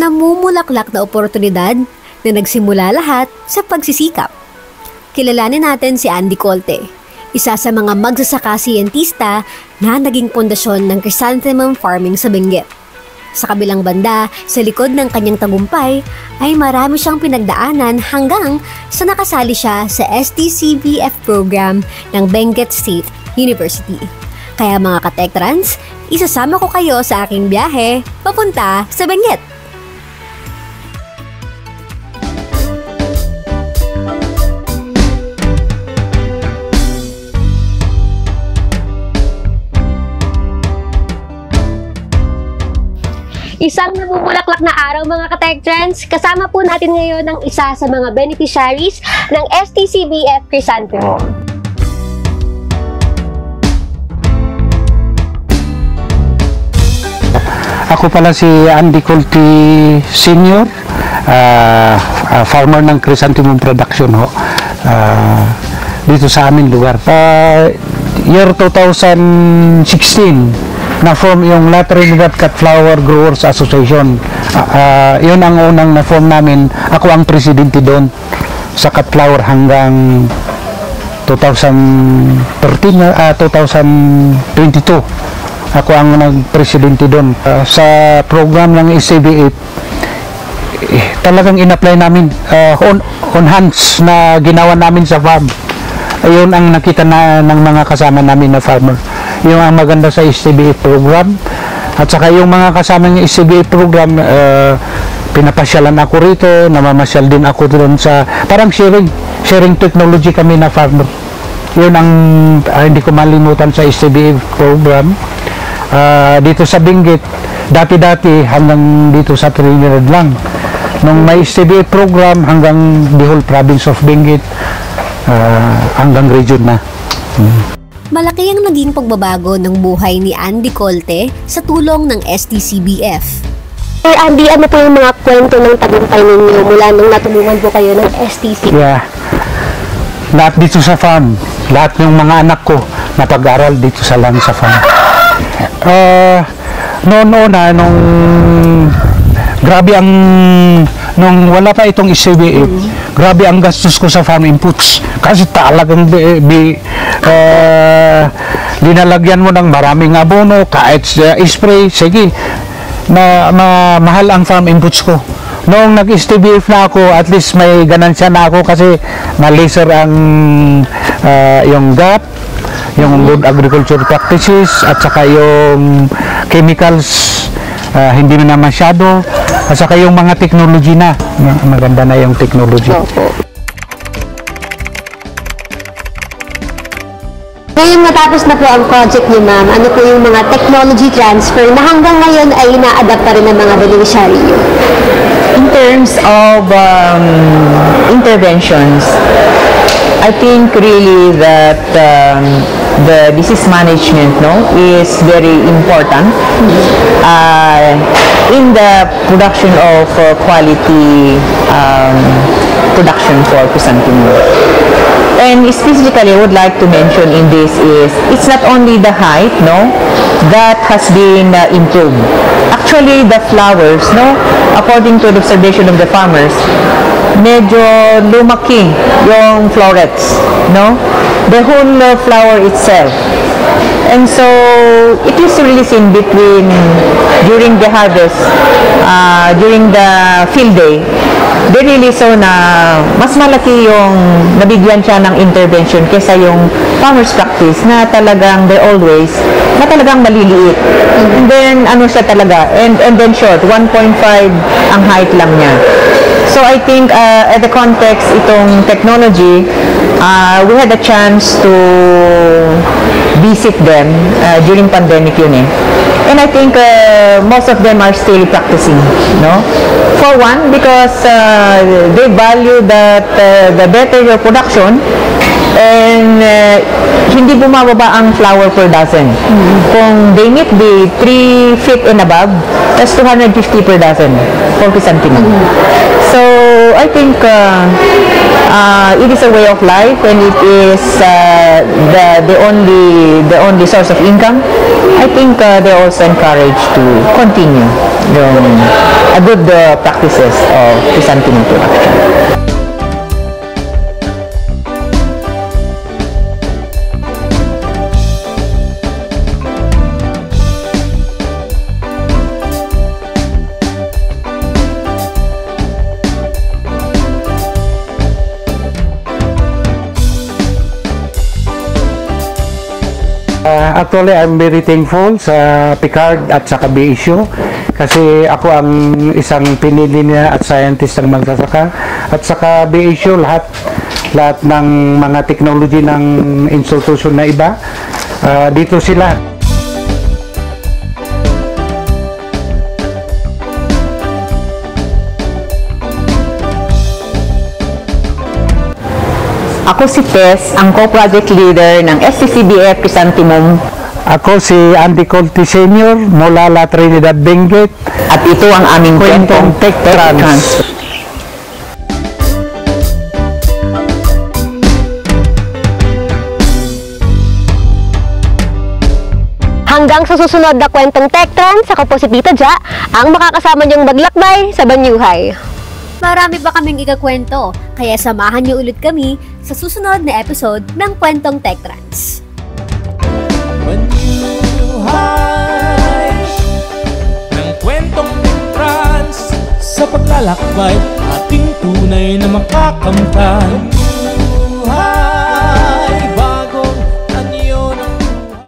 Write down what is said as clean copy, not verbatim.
namumulaklak na oportunidad na nagsimula lahat sa pagsisikap. Kilalanin natin si Andy Colte, isa sa mga magsasaka siyentista na naging pundasyon ng chrysanthemum farming sa Benguet. Sa kabilang banda, sa likod ng kanyang tagumpay, ay marami siyang pinagdaanan hanggang sa nakasali siya sa STCBF program ng Benguet State University. Kaya mga ka-Tektrans, isasama ko kayo sa aking biyahe papunta sa Benguet. Isang namumulaklak na araw mga ka-Tektrans. Kasama po natin ngayon ang isa sa mga beneficiaries ng STCBF Chrysanthemum. Ako pala si Andy Colte Senior, farmer ng chrysanthemum production ho, dito sa aming lugar. Year 2016, na-form yung La Trinidad Cut Flower Growers Association. Yun ang unang na-form namin. Ako ang presidente doon sa cut flower hanggang 2022. Ako ang nag-presidente doon. Sa program ng SCBF, talagang in-apply namin on hands na ginawa namin sa farm. Ayun ang nakita na ng mga kasama namin na farmer. Yung ang maganda sa SCBF program, at saka yung mga kasama ng SCBF program, pinapasyalan ako rito, namamasyal din ako doon sa parang sharing technology kami na farmer. Yun ang hindi ko malimutan sa SCBF program. Dito sa Benguet, dati-dati hanggang dito sa Trinidad lang. Nung may SCBF program hanggang the whole province of Benguet, hanggang region na. Malaki ang naging pagbabago ng buhay ni Andy Colte sa tulong ng STCBF. Sir Andy, ano po yung mga kwento ng tagumpay ninyo mula nung natulungan po kayo ng STC? Yeah. Lahat dito sa farm, lahat ng mga anak ko napag-aral dito sa farm. Noon nung grabe ang nung wala pa itong SCBF, grabe ang gastos ko sa farm inputs kasi talagang linalagyan mo ng maraming abono, kahit spray, sige, mahal ang farm inputs ko. Noong nag-STBF na ako, at least may ganansya na ako kasi na-laser ang yung GAP, yung Good Agriculture Practices, at saka yung chemicals, hindi na masyado, at saka yung mga technology na, maganda na yung technology. Ngayon matapos na po ang project niyo, ma'am, ano po yung mga technology transfer na hanggang ngayon ay na-adapt pa rin ng mga beneficiary niyo? In terms of interventions, I think really that the disease management is very important in the production of quality production for chrysanthemum. And specifically, I would like to mention in this is, it's not only the height, that has been improved. Actually, the flowers, according to the observation of the farmers, medyo lumaki yung florets, the whole flower itself. And so, it is really seen between, during the harvest, during the field day, they really saw na mas malaki yung nabigyan siya ng intervention kesa yung farmer's practice na talagang they're always, na talagang maliliit. And then, ano siya talaga, and then short, 1.5 ang height lang niya. So I think at the context itong technology, we had a chance to visit them during pandemic yun eh. And I think most of them are still practicing, For one, because they value that the better your production, And hindi bumababa ang flower per dozen. Kung they meet the 3 feet and above, that's 250 per dozen for chrysanthemum. So I think it is a way of life, and it is the only source of income. I think they're also encouraged to continue a good practices of chrysanthemum production. Actually, I'm very thankful sa Picard at sa BSU kasi ako ang isang pinili niya at scientist ng magsasaka, at saka BSU lahat ng mga technology ng institution na iba dito sila. Ako si Tess, ang co-project leader ng SCCDF Chrysanthemum. Ako si Andy Colte Sr. mula La Trinidad Benguet. At ito ang aming kwentong Tech Trans. Hanggang sa susunod na kwentong Tech Trans, ako po si Tita Ja, ang makakasama niyong maglakbay sa Banyuhay. Marami pa kaming ikakwento, kaya samahan niyo ulit kami sa susunod na episode ng Kwentong Tech Trans. Banyuhay ng Kwentong Tech Trans, sa paglalakbay ating tunay na makakamtan.